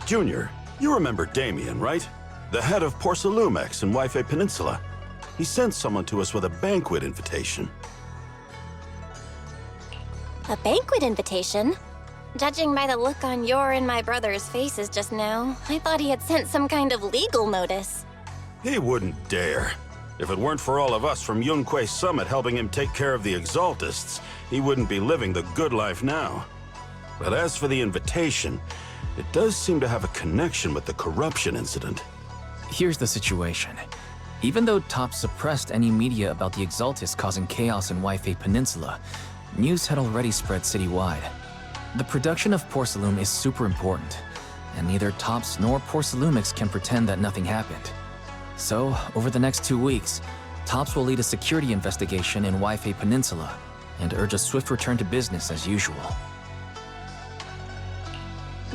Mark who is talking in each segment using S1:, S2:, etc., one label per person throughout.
S1: Junior, you remember Damien, right? The head of Porcelumex in Wife Peninsula. He sent someone to us with a banquet invitation.
S2: A banquet invitation? Judging by the look on your and my brother's faces just now, I thought he had sent some kind of legal notice.
S1: He wouldn't dare. If it weren't for all of us from Yunque Summit helping him take care of the Exaltists, he wouldn't be living the good life now. But as for the invitation, it does seem to have a connection with the corruption incident.
S3: Here's the situation. Even though Top suppressed any media about the Exaltists causing chaos in Wife Peninsula, news had already spread citywide. The production of Porcelume is super important, and neither Tops nor Porcelumex can pretend that nothing happened. So, over the next 2 weeks, Tops will lead a security investigation in Wife Peninsula and urge a swift return to business as usual.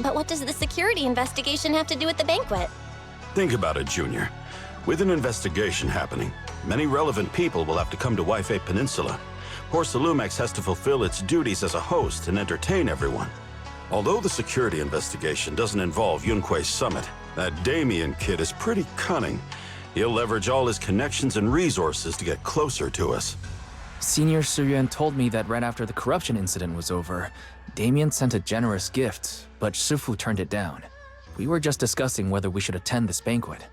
S2: But what does the security investigation have to do with the banquet?
S1: Think about it, Junior. With an investigation happening, many relevant people will have to come to Wife Peninsula. Porcelumex has to fulfill its duties as a host and entertain everyone. Although the security investigation doesn't involve Yunque Summit, that Damien kid is pretty cunning. He'll leverage all his connections and resources to get closer to us.
S3: Senior Suyuan told me that right after the corruption incident was over, Damien sent a generous gift, but Shifu turned it down. We were just discussing whether we should attend this banquet.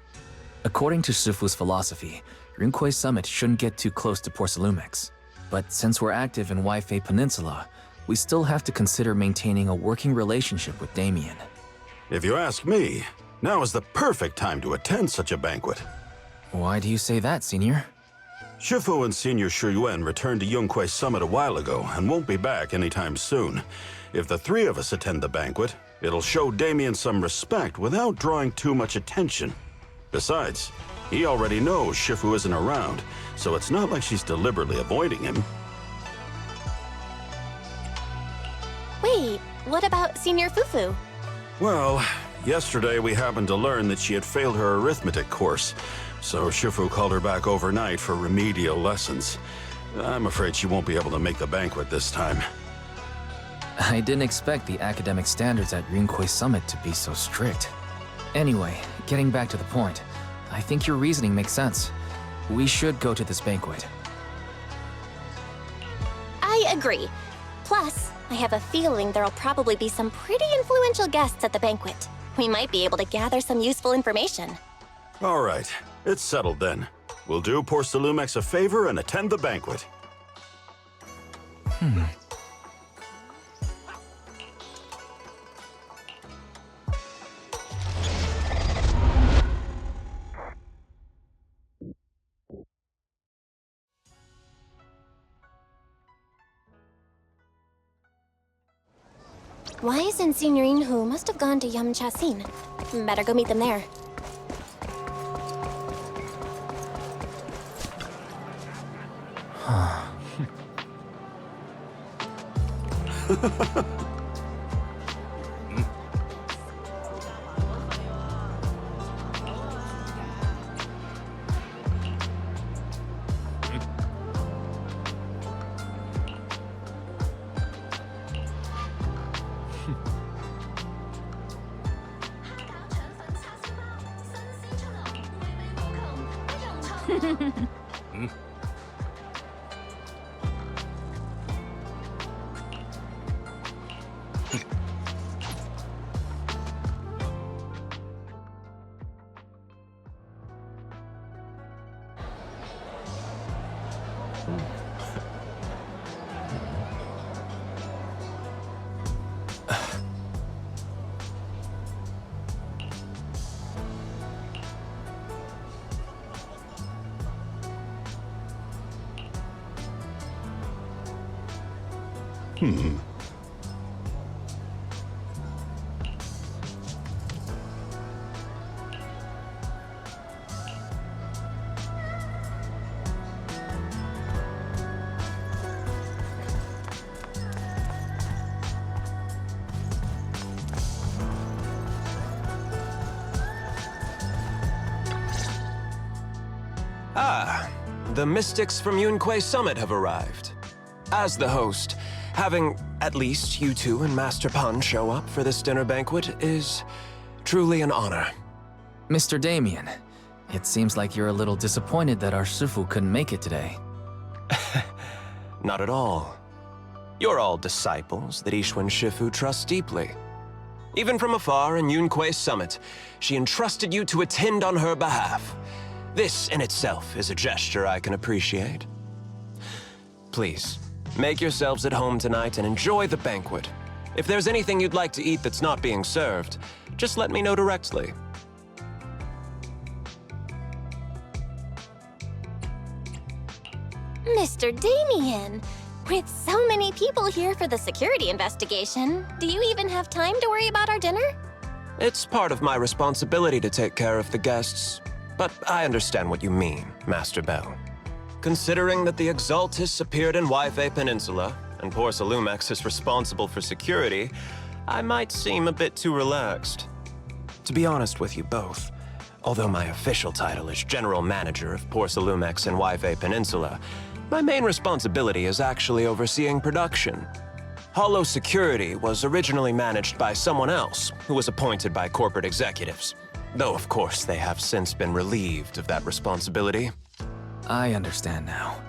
S3: According to Shifu's philosophy, Yunque Summit shouldn't get too close to Porcelumex. But since we're active in Wife Peninsula, we still have to consider maintaining a working relationship with Damien.
S1: If you ask me, now is the perfect time to attend such a banquet.
S3: Why do you say that, Senior?
S1: Shifu and Senior Shuyuan returned to Yunque Summit a while ago and won't be back anytime soon. If the three of us attend the banquet, it'll show Damien some respect without drawing too much attention. Besides, he already knows Shifu isn't around, so it's not like she's deliberately avoiding him.
S2: Wait, what about Senior Fufu?
S1: Well, yesterday we happened to learn that she had failed her arithmetic course, so Shifu called her back overnight for remedial lessons. I'm afraid she won't be able to make the banquet this time.
S3: I didn't expect the academic standards at Yunque Summit to be so strict. Anyway, getting back to the point, I think your reasoning makes sense. We should go to this banquet.
S2: I agree. Plus, I have a feeling there'll probably be some pretty influential guests at the banquet. We might be able to gather some useful information.
S1: All right, it's settled then. We'll do Porcelumex a favor and attend the banquet.
S2: Why isn't Senior Inhu must have gone to Yamchasin? Better go meet them there.
S4: Ah, the mystics from Yunque Summit have arrived. As the host, having at least you two and Master Pan show up for this dinner banquet is Truly an honor.
S3: Mr. Damien, it seems like you're a little disappointed that our Shifu couldn't make it today.
S4: Not at all. You're all disciples that Ishwan Shifu trusts deeply. Even from afar in Yunque's summit, she entrusted you to attend on her behalf. This in itself is a gesture I can appreciate. Please, make yourselves at home tonight and enjoy the banquet. If there's anything you'd like to eat that's not being served, just let me know directly.
S2: Mr. Damien, with so many people here for the security investigation, do you even have time to worry about our dinner?
S4: It's part of my responsibility to take care of the guests, but I understand what you mean, Master Bell. Considering that the Exaltus appeared in Wi-Fi Peninsula, and Porsalumex is responsible for security, I might seem a bit too relaxed. To be honest with you both, although my official title is General Manager of Porsalumex and Wi-Fi Peninsula, my main responsibility is actually overseeing production. Hollow Security was originally managed by someone else who was appointed by corporate executives, though of course they have since been relieved of that responsibility.
S3: I understand now.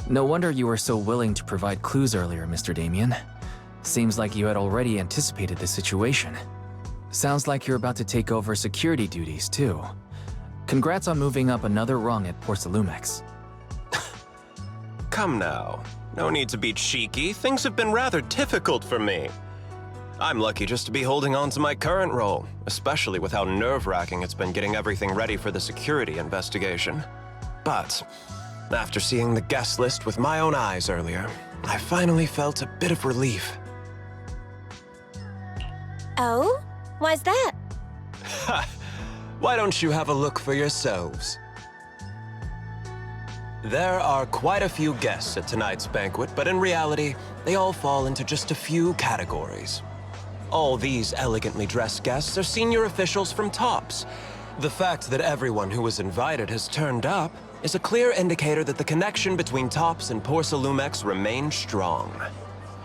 S3: No wonder you were so willing to provide clues earlier, Mr. Damien. Seems like you had already anticipated the situation. Sounds like you're about to take over security duties, too. Congrats on moving up another rung at Porsalumex.
S4: Come now. No need to be cheeky. Things have been rather difficult for me. I'm lucky just to be holding on to my current role, especially with how nerve-wracking it's been getting everything ready for the security investigation. But after seeing the guest list with my own eyes earlier, I finally felt a bit of relief.
S2: Oh? Why's that?
S4: Ha! Why don't you have a look for yourselves? There are quite a few guests at tonight's banquet, but in reality, they all fall into just a few categories. All these elegantly dressed guests are senior officials from TOPS. The fact that everyone who was invited has turned up is a clear indicator that the connection between TOPS and Porsalumex remains strong.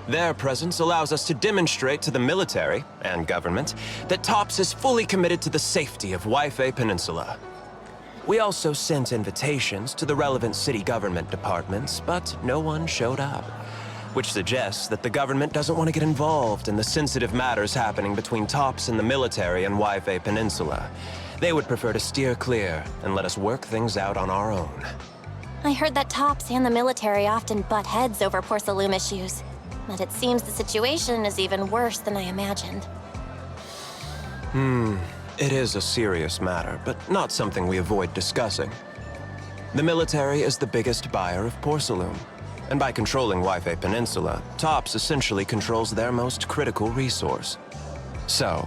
S4: Their presence allows us to demonstrate to the military and government that TOPS is fully committed to the safety of Wi-Fi Peninsula. We also sent invitations to the relevant city government departments, but no one showed up, which suggests that the government doesn't want to get involved in the sensitive matters happening between TOPS and the military and Wi-Fi Peninsula. They would prefer to steer clear and let us work things out on our own.
S2: I heard that TOPS and the military often butt heads over Porsalume issues, but it seems the situation is even worse than I imagined.
S4: It is a serious matter, but not something we avoid discussing. The military is the biggest buyer of Porsalume, and by controlling Wi-Fi Peninsula, TOPS essentially controls their most critical resource. So,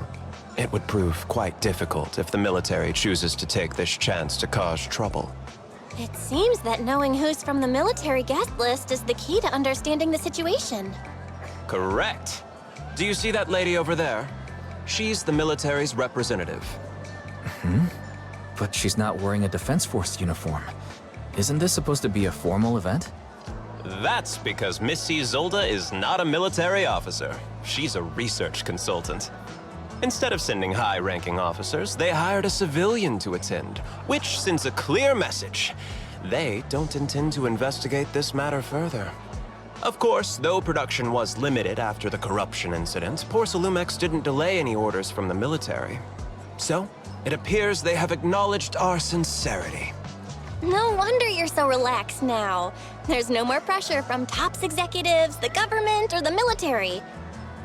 S4: it would prove quite difficult if the military chooses to take this chance to cause trouble.
S2: It seems that knowing who's from the military guest list is the key to understanding the situation.
S4: Correct. Do you see that lady over there? She's the military's representative.
S3: But she's not wearing a Defense Force uniform. Isn't this supposed to be a formal event?
S4: That's because Missy Zolda is not a military officer. She's a research consultant. Instead of sending high-ranking officers, they hired a civilian to attend, which sends a clear message. They don't intend to investigate this matter further. Of course, though production was limited after the corruption incident, Porsalumex didn't delay any orders from the military. So, it appears they have acknowledged our sincerity.
S2: No wonder you're so relaxed now. There's no more pressure from TOPS executives, the government, or the military.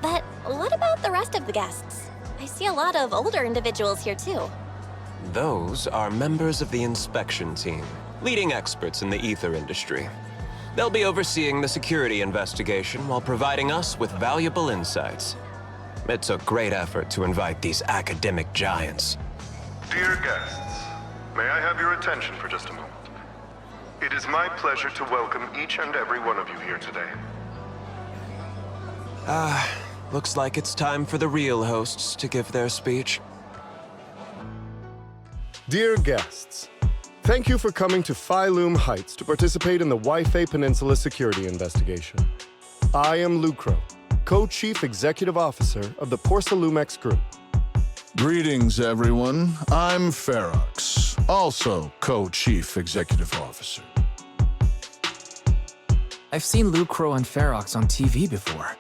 S2: But what about the rest of the guests? I see a lot of older individuals here too.
S4: Those are members of the inspection team, leading experts in the ether industry. They'll be overseeing the security investigation while providing us with valuable insights. It took great effort to invite these academic giants.
S5: Dear guests, may I have your attention for just a moment? It is my pleasure to welcome each and every one of you here today.
S4: Looks like it's time for the real hosts to give their speech.
S6: Dear guests, thank you for coming to Phi-Lum Heights to participate in the Wi-Fi Peninsula security investigation. I am Lucro, Co-Chief Executive Officer of the Porsalumex Group.
S7: Greetings, everyone. I'm Ferox, also co-chief executive officer.
S3: I've seen Lucro and Ferox on TV before.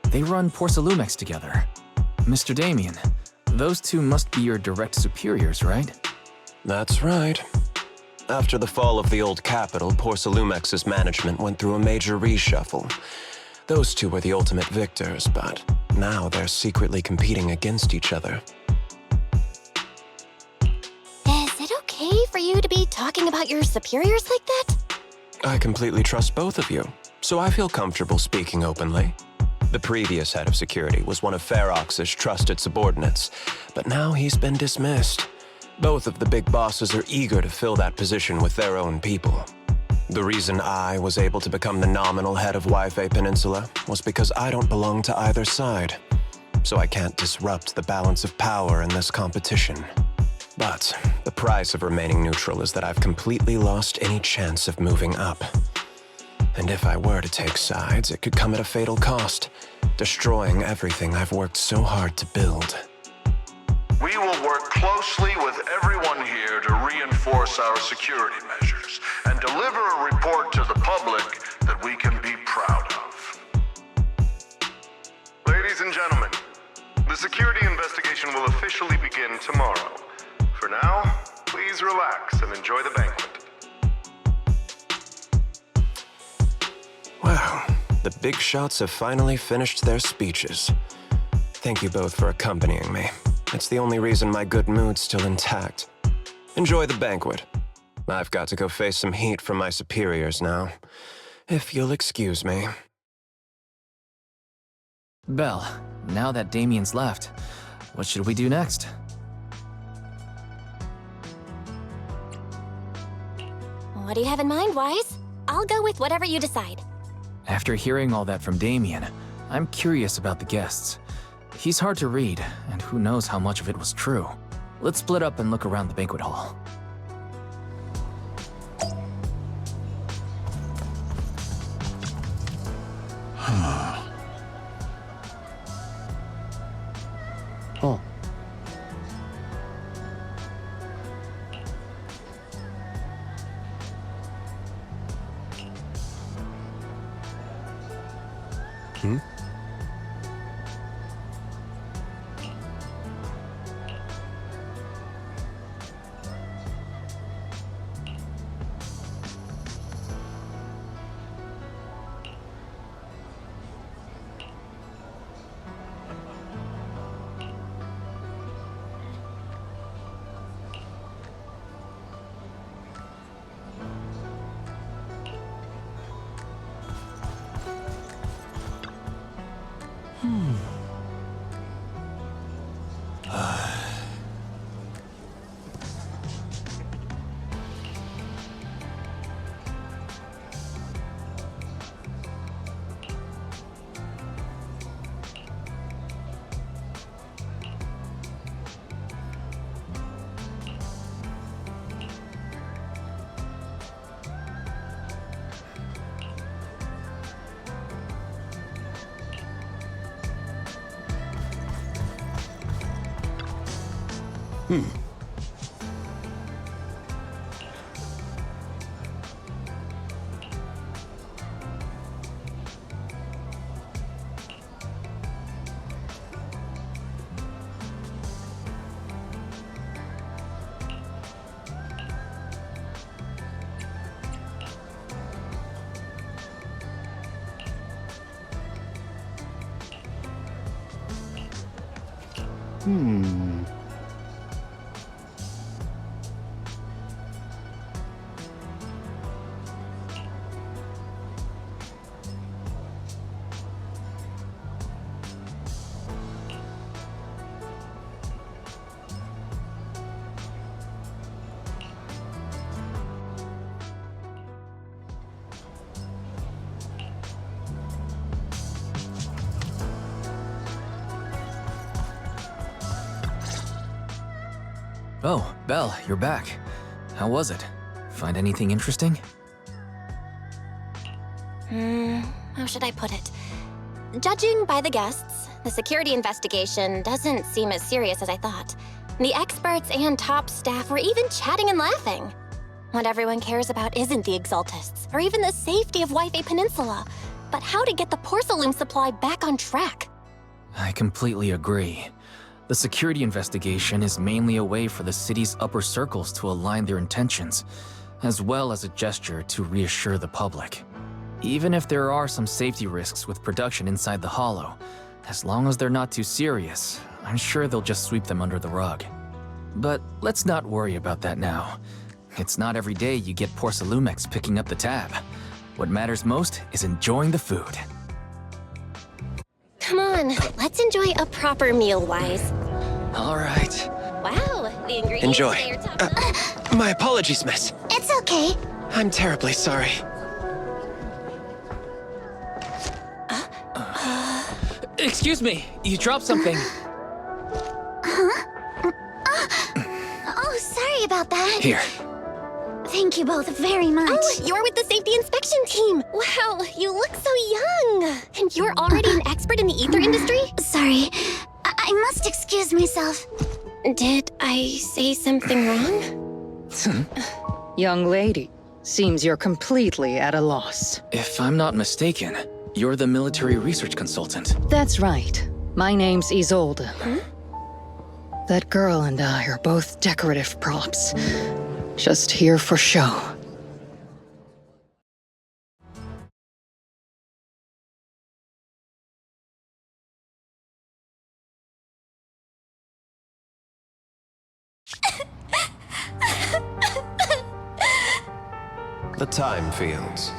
S3: They run Porcelumex together. Mr. Damien, those two must be your direct superiors, right?
S4: That's right. After the fall of the old capital, Porcelumex's management went through a major reshuffle. Those two were the ultimate victors, but now they're secretly competing against each other.
S2: Is it okay for you to be talking about your superiors like that?
S4: I completely trust both of you, so I feel comfortable speaking openly. The previous head of security was one of Ferox's trusted subordinates, but now he's been dismissed. Both of the big bosses are eager to fill that position with their own people. The reason I was able to become the nominal head of Wi-Fi Peninsula was because I don't belong to either side, so I can't disrupt the balance of power in this competition. But the price of remaining neutral is that I've completely lost any chance of moving up. And if I were to take sides, it could come at a fatal cost, destroying everything I've worked so hard to build.
S5: We will work closely with everyone here to reinforce our security measures and deliver a report to the public that we can be proud of. Ladies and gentlemen, the security investigation will officially begin tomorrow. For now, please relax and enjoy the banquet.
S4: Wow, the big shots have finally finished their speeches. Thank you both for accompanying me. It's the only reason my good mood's still intact. Enjoy the banquet. I've got to go face some heat from my superiors now. If you'll excuse me.
S3: Belle, now that Damien's left, what should we do next?
S2: What do you have in mind, Wise? I'll go with whatever you decide.
S3: After hearing all that from Damien, I'm curious about the guests. He's hard to read, and who knows how much of it was true. Let's split up and look around the banquet hall.
S6: Oh.
S3: Oh, Belle, you're back. How was it? Find anything interesting?
S2: How should I put it? Judging by the guests, The security investigation doesn't seem as serious as I thought. The experts and top staff were even chatting and laughing. What everyone cares about isn't the Exaltists, or even the safety of Wi-Fi Peninsula, but how to get the porcelain supply back on track.
S3: I completely agree. The security investigation is mainly a way for the city's upper circles to align their intentions, as well as a gesture to reassure the public. Even if there are some safety risks with production inside the Hollow, as long as they're not too serious, I'm sure they'll just sweep them under the rug. But let's not worry about that now. It's not every day you get Porcelumex picking up the tab. What matters most is enjoying the food.
S2: Come on, let's enjoy a proper meal, Wise.
S3: All right.
S2: Wow, the ingredients
S4: Enjoy.
S2: say you're top
S4: My apologies, miss.
S2: It's okay.
S4: I'm terribly sorry.
S3: Excuse me, you dropped something.
S2: Oh, sorry about that.
S3: Here.
S2: Thank you both very much. Oh, you're with the safety inspection team. Wow, you look so young. And you're already an expert in the ether industry? Sorry, I must excuse myself. Did I say something wrong?
S8: Young lady, seems you're completely at a loss.
S3: If I'm not mistaken, you're the military research consultant.
S8: That's right. My name's Isolde. That girl and I are both decorative props. Just here for show.
S4: The time fields.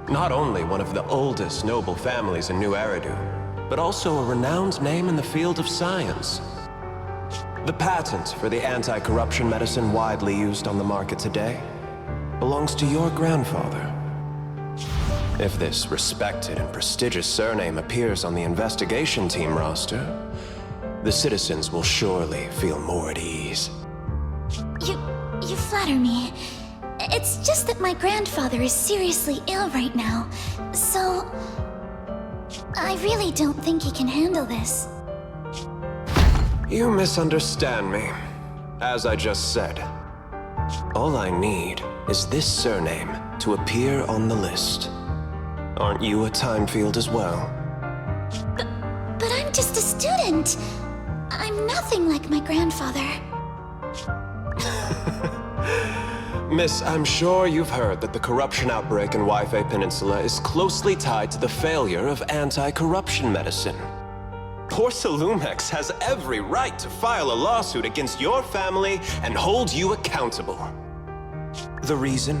S4: Not only one of the oldest noble families in New Eridu, but also a renowned name in the field of science. The patent for the anti-corruption medicine widely used on the market today belongs to your grandfather. If this respected and prestigious surname appears on the investigation team roster, the citizens will surely feel more at ease.
S2: You flatter me. It's just that my grandfather is seriously ill right now, so I really don't think he can handle this.
S4: You misunderstand me. As I just said, all I need is this surname to appear on the list. Aren't you a time field as well?
S2: But I'm just a student. I'm nothing like my grandfather.
S4: Miss, I'm sure you've heard that the corruption outbreak in Wi-Fi Peninsula is closely tied to the failure of anti-corruption medicine. Porcelumex has every right to file a lawsuit against your family and hold you accountable. The reason?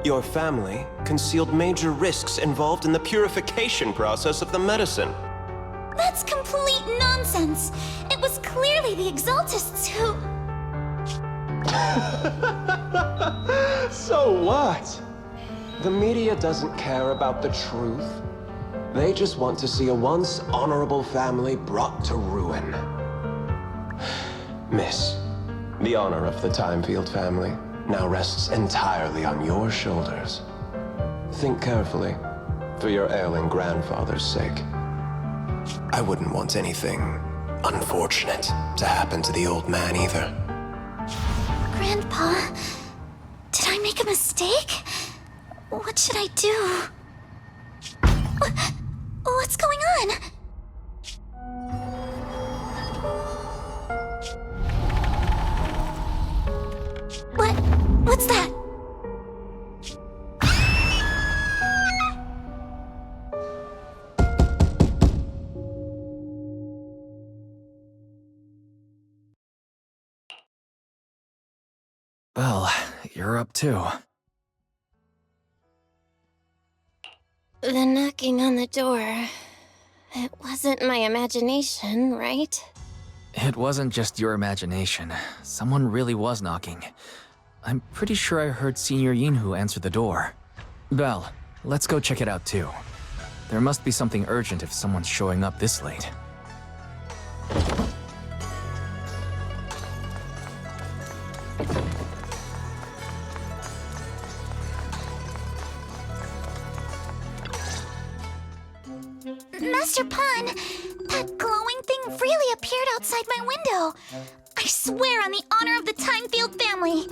S4: Your family concealed major risks involved in the purification process of the medicine.
S2: That's complete nonsense. It was clearly the Exaltists who...
S4: So what? The media doesn't care about the truth. They just want to see a once honorable family brought to ruin. Miss, the honor of the Timefield family now rests entirely on your shoulders. Think carefully, for your ailing grandfather's sake. I wouldn't want anything unfortunate to happen to the old man either.
S2: Grandpa, did I make a mistake? What should I do? What's going on? What's that?
S3: Well, you're up too.
S2: The knocking on the door. It wasn't my imagination, right?
S3: It wasn't just your imagination. Someone really was knocking. I'm pretty sure I heard Senior Yinhu answer the door. Belle, let's go check it out too. There must be something urgent if someone's showing up this late.
S9: Mr. Pun, that glowing thing really appeared outside my window. I swear on the honor of the Timefield family.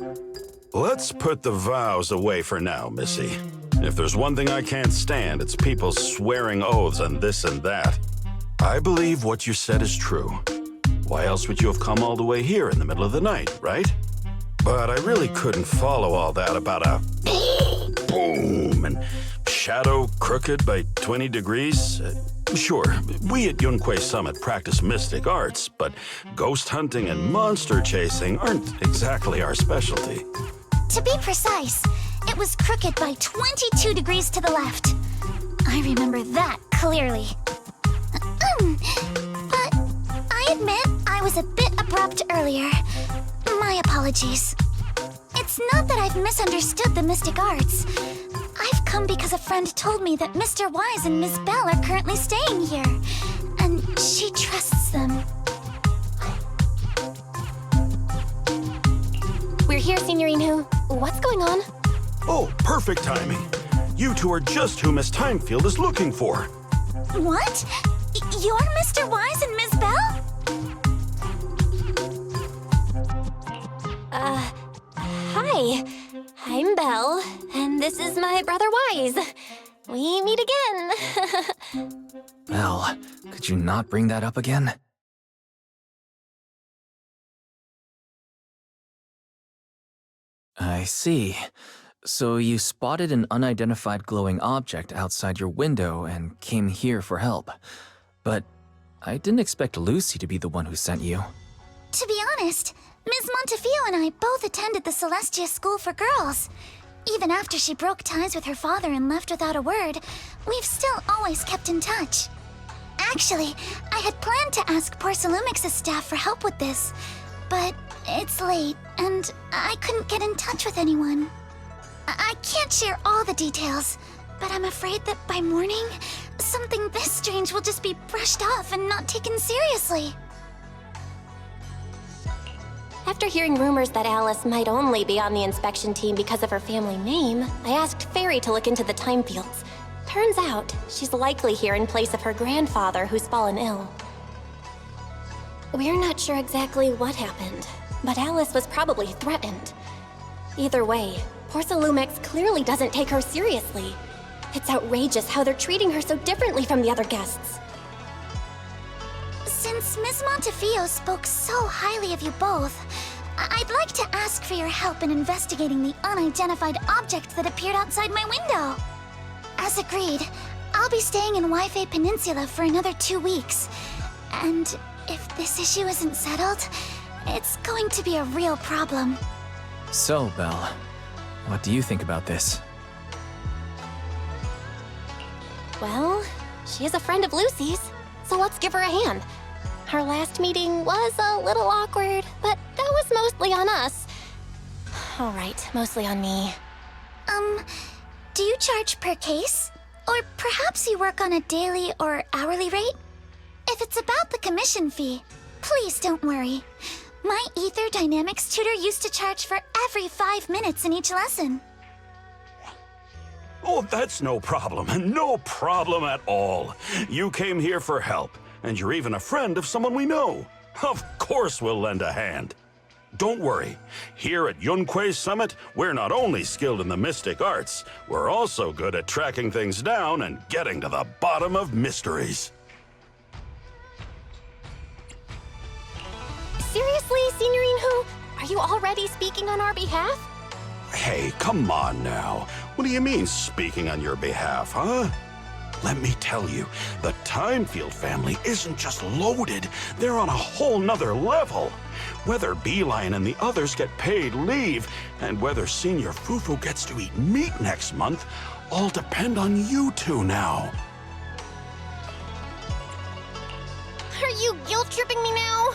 S1: Let's put the vows away for now, Missy. If there's one thing I can't stand, it's people swearing oaths on this and that. I believe what you said is true. Why else would you have come all the way here in the middle of the night, right? But I really couldn't follow all that about a boom and shadow crooked by 20 degrees. Sure, we at Yunquay Summit practice mystic arts, but ghost hunting and monster chasing aren't exactly our specialty.
S9: To be precise, it was crooked by 22 degrees to the left. I remember that clearly. But I admit I was a bit abrupt earlier. My apologies. It's not that I've misunderstood the mystic arts. I've come because a friend told me that Mr. Wise and Miss Bell are currently staying here, and she trusts them.
S2: We're here, Signorine. What's going on?
S1: Oh, perfect timing. You two are just who Miss Timefield is looking for.
S9: What? You're Mr. Wise and Miss Bell?
S2: Hi. I'm Belle, and this is my brother Wise. We meet again.
S3: Belle, could you not bring that up again? I see. So you spotted an unidentified glowing object outside your window and came here for help. But I didn't expect Lucy to be the one who sent you.
S9: To be honest, Ms. Montefiore and I both attended the Celestia School for Girls. Even after she broke ties with her father and left without a word, we've still always kept in touch. Actually, I had planned to ask Porcelumix's staff for help with this, but it's late, and I couldn't get in touch with anyone. I can't share all the details, but I'm afraid that by morning, something this strange will just be brushed off and not taken seriously.
S2: After hearing rumors that Alice might only be on the inspection team because of her family name, I asked Fairy to look into the Timefields. Turns out, she's likely here in place of her grandfather who's fallen ill. We're not sure exactly what happened, but Alice was probably threatened. Either way, Porcelumix clearly doesn't take her seriously. It's outrageous how they're treating her so differently from the other guests.
S9: Since Ms. Montefiore spoke so highly of you both, I'd like to ask for your help in investigating the unidentified object that appeared outside my window. As agreed, I'll be staying in Wi-Fi Peninsula for another 2 weeks. And if this issue isn't settled, it's going to be a real problem.
S3: So, Belle, what do you think about this?
S2: Well, she is a friend of Lucy's, so let's give her a hand. Our last meeting was a little awkward, but that was mostly on us. All right, mostly on me.
S9: Do you charge per case? Or perhaps you work on a daily or hourly rate? If it's about the commission fee, please don't worry. My Ether Dynamics tutor used to charge for every 5 minutes in each lesson.
S1: Oh, that's no problem. No problem at all. You came here for help, and you're even a friend of someone we know. Of course we'll lend a hand. Don't worry. Here at Yunquay Summit, we're not only skilled in the mystic arts, we're also good at tracking things down and getting to the bottom of mysteries.
S2: Seriously, Signorine Who? Are you already speaking on our behalf?
S1: Hey, come on now. What do you mean, speaking on your behalf, huh? Let me tell you, the Timefield family isn't just loaded, they're on a whole nother level. Whether Beeline and the others get paid leave, and whether Senior Fufu gets to eat meat next month, all depend on you two now.
S2: Are you guilt-tripping me now?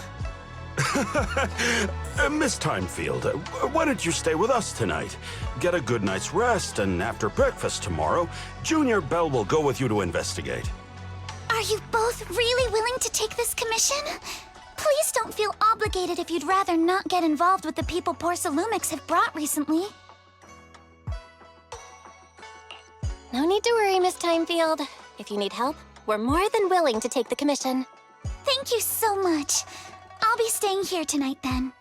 S1: Miss Timefield, why don't you stay with us tonight? Get a good night's rest, and after breakfast tomorrow, Junior Bell will go with you to investigate.
S9: Are you both really willing to take this commission? Please don't feel obligated if you'd rather not get involved with the people Porcelumix have brought recently.
S2: No need to worry, Miss Timefield. If you need help, we're more than willing to take the commission.
S9: Thank you so much. I'll be staying here tonight then.